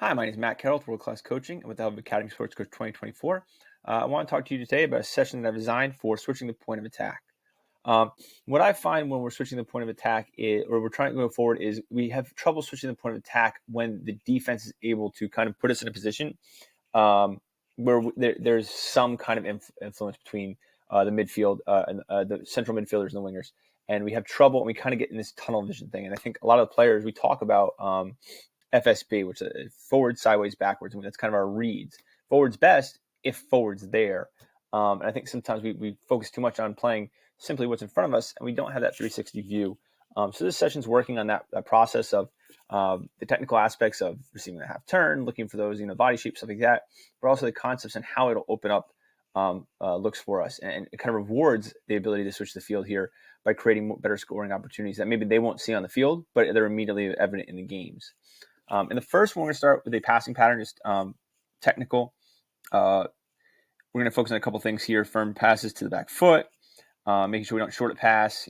Hi, my name is Matt Carroll with World Class Coaching and with the help of Academy Sports Coach 2024. I want to talk to you today about a session that I've designed for switching the point of attack. What I find when we're switching the point of attack or we're trying to go forward is we have trouble switching the point of attack when the defense is able to kind of put us in a position where there's some kind of influence between the midfield and the central midfielders and the wingers. And we have trouble and we kind of get in this tunnel vision thing. And I think a lot of the players, we talk about FSB, which is forward, sideways, backwards. I mean, that's kind of our reads. Forward's best if forward's there. And I think sometimes we focus too much on playing simply what's in front of us, and we don't have that 360 view. So this session's working on that process of the technical aspects of receiving a half turn, looking for those body shapes, stuff like that, but also the concepts and how it'll open up looks for us, and it kind of rewards the ability to switch the field here by creating better scoring opportunities that maybe they won't see on the field, but they're immediately evident in the games. In the first one, we're going to start with a passing pattern, just technical. We're going to focus on a couple things here. Firm passes to the back foot, making sure we don't short a pass,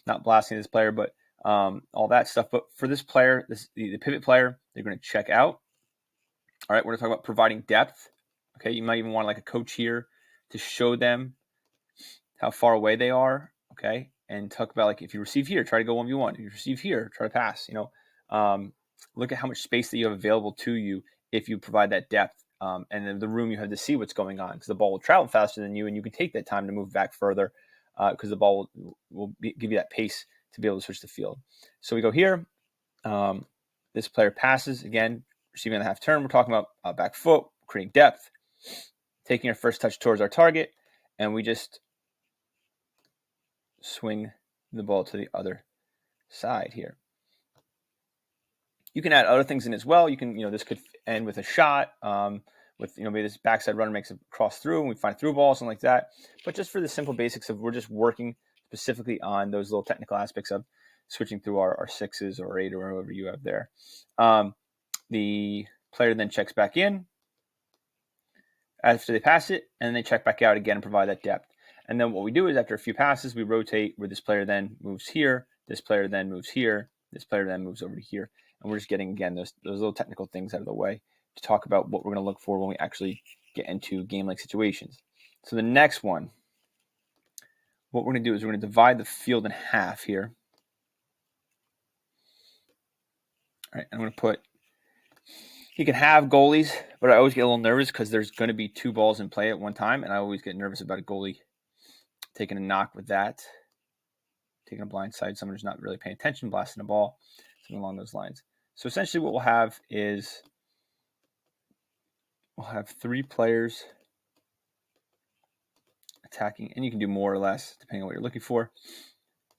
not blasting this player, but all that stuff. But for this player, the pivot player, they're going to check out. All right, we're going to talk about providing depth. Okay, you might even want like a coach here to show them how far away they are. Okay, and talk about like if you receive here, try to go 1v1. If you receive here, try to pass. Look at how much space that you have available to you if you provide that depth and the room you have to see what's going on, because the ball will travel faster than you, and you can take that time to move back further because the ball will give you that pace to be able to switch the field. So we go here. This player passes, again, receiving the half turn. We're talking about back foot, creating depth, taking our first touch towards our target, and we just swing the ball to the other side here. You can add other things in as well. You can, this could end with a shot, with, maybe this backside runner makes a cross through and we find a through ball, something like that. But just for the simple basics of we're just working specifically on those little technical aspects of switching through our sixes or eight or whatever you have there. The player then checks back in after they pass it, and then they check back out again and provide that depth. And then what we do is after a few passes, we rotate where this player then moves here, this player then moves here, this player then moves over to here. And we're just getting, again, those little technical things out of the way to talk about what we're going to look for when we actually get into game-like situations. So the next one, what we're going to do is we're going to divide the field in half here. All right, I'm going to put, you can have goalies, but I always get a little nervous because there's going to be two balls in play at one time, and I always get nervous about a goalie taking a knock with that, taking a blind side, someone who's not really paying attention, blasting a ball, something along those lines. So essentially what we'll have is we'll have three players attacking, and you can do more or less depending on what you're looking for.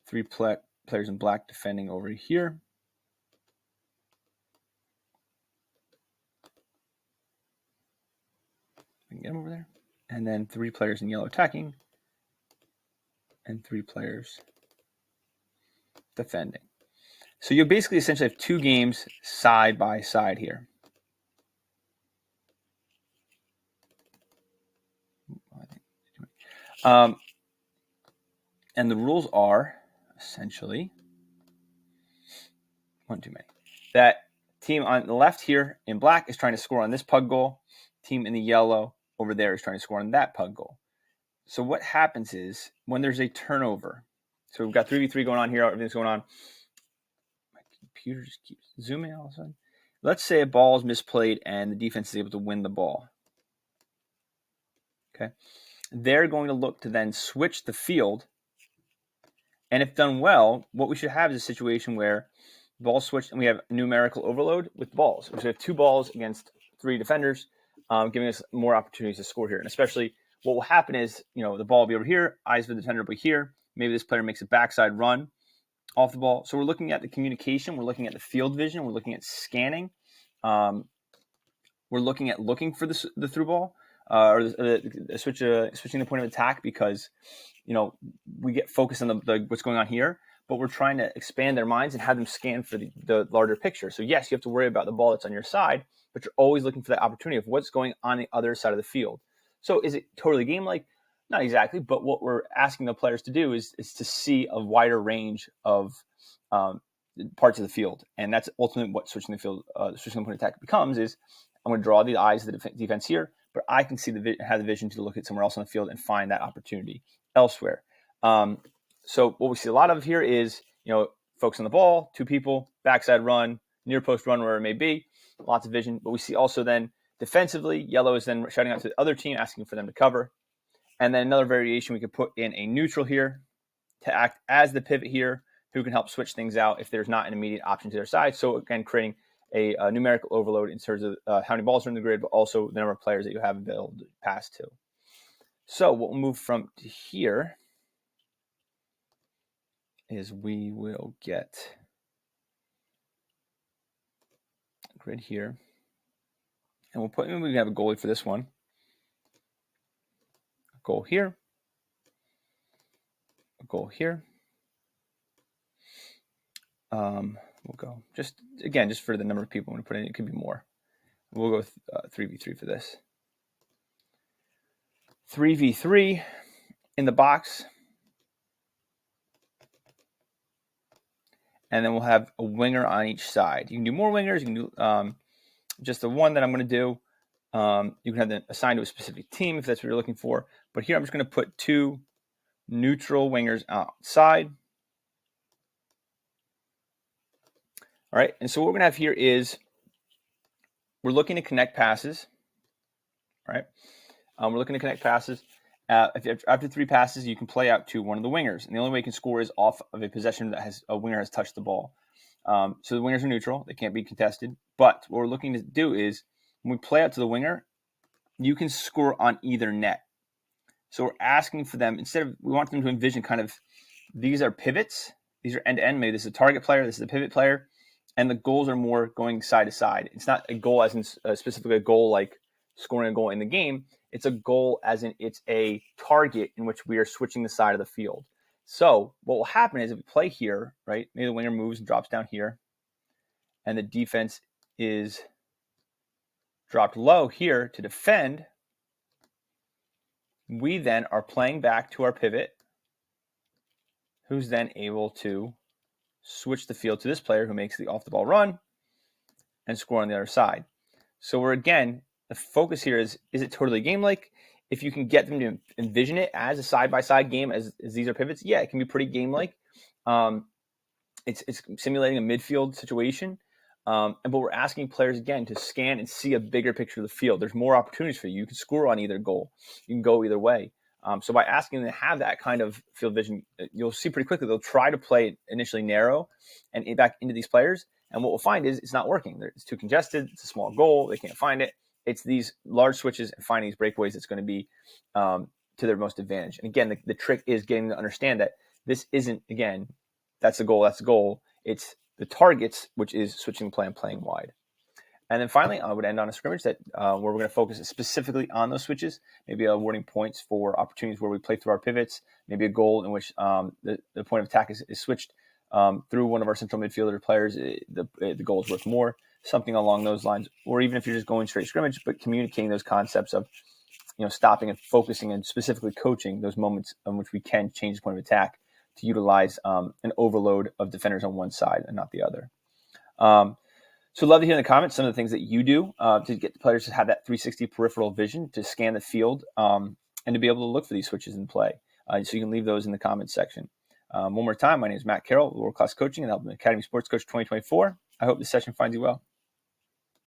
Three players in black defending over here. We can get them over there. And then three players in yellow attacking, and three players defending. So you basically essentially have two games side by side here. And the rules are essentially one too many. That team on the left here in black is trying to score on this pug goal. Team in the yellow over there is trying to score on that pug goal. So what happens is when there's a turnover, so we've got 3v3 going on here, everything's going on. My computer just keeps zooming all of a sudden. Let's say a ball is misplayed and the defense is able to win the ball. Okay. They're going to look to then switch the field. And if done well, what we should have is a situation where ball switched and we have numerical overload with balls. So we have two balls against three defenders, giving us more opportunities to score here. And especially what will happen is, the ball will be over here, eyes of the defender will be here. Maybe this player makes a backside run off the ball. So we're looking at the communication. We're looking at the field vision. We're looking at scanning. We're looking at looking for the through ball or switching the point of attack because, we get focused on the what's going on here, but we're trying to expand their minds and have them scan for the larger picture. So yes, you have to worry about the ball that's on your side, but you're always looking for that opportunity of what's going on the other side of the field. So is it totally game-like? Not exactly, but what we're asking the players to do is to see a wider range of parts of the field. And that's ultimately what switching the point attack becomes is I'm going to draw the eyes of the defense here, but I can see have the vision to look at somewhere else on the field and find that opportunity elsewhere. So what we see a lot of here is, folks on the ball, two people, backside run, near post run, wherever it may be, lots of vision. But we see also then defensively, yellow is then shouting out to the other team, asking for them to cover. And then another variation, we could put in a neutral here to act as the pivot here, who can help switch things out if there's not an immediate option to their side. So again, creating a numerical overload in terms of how many balls are in the grid, but also the number of players that you have available to pass to. So what we'll move from to here is we will get a grid here. And we'll put, we have a goalie for this one. A goal here. A goal here. We'll go just for the number of people I'm going to put in. It could be more. We'll go with 3v3 for this. 3v3 in the box. And then we'll have a winger on each side. You can do more wingers. You can do just the one that I'm going to do. You can have them assigned to a specific team if that's what you're looking for. But here I'm just going to put two neutral wingers outside. All right, and so what we're going to have here is we're looking to connect passes. All right, we're looking to connect passes. After 3 passes, you can play out to one of the wingers, and the only way you can score is off of a possession that has a winger has touched the ball. So the wingers are neutral; they can't be contested. But what we're looking to do is when we play out to the winger, you can score on either net. So we're asking for them we want them to envision kind of these are pivots. These are end to end. Maybe this is a target player. This is a pivot player. And the goals are more going side to side. It's not a goal as in specifically a goal like scoring a goal in the game. It's a goal as in it's a target in which we are switching the side of the field. So what will happen is if we play here, right, maybe the winger moves and drops down here, and the defense is dropped low here to defend, we then are playing back to our pivot, who's then able to switch the field to this player who makes the off-the-ball run and score on the other side. So we're, again, the focus here is it totally game-like? If you can get them to envision it as a side-by-side game as these are pivots, yeah, it can be pretty game-like. It's simulating a midfield situation. But we're asking players, again, to scan and see a bigger picture of the field. There's more opportunities for you. You can score on either goal. You can go either way. So by asking them to have that kind of field vision, you'll see pretty quickly they'll try to play it initially narrow and back into these players. And what we'll find is it's not working. It's too congested. It's a small goal. They can't find it. It's these large switches and finding these breakaways that's going to be to their most advantage. And again, the trick is getting them to understand that this isn't, again, that's the goal. That's the goal. It's the targets, which is switching the play and playing wide. And then finally, I would end on a scrimmage that where we're going to focus specifically on those switches, maybe awarding points for opportunities where we play through our pivots, maybe a goal in which the point of attack is switched through one of our central midfielder players. The goal is worth more, something along those lines. Or even if you're just going straight scrimmage, but communicating those concepts of stopping and focusing and specifically coaching those moments in which we can change the point of attack to utilize an overload of defenders on one side and not the other. So love to hear in the comments some of the things that you do to get the players to have that 360 peripheral vision to scan the field and to be able to look for these switches in play. So you can leave those in the comments section. One more time, my name is Matt Carroll, World Class Coaching and Academy Sports Coach 2024. I hope this session finds you well.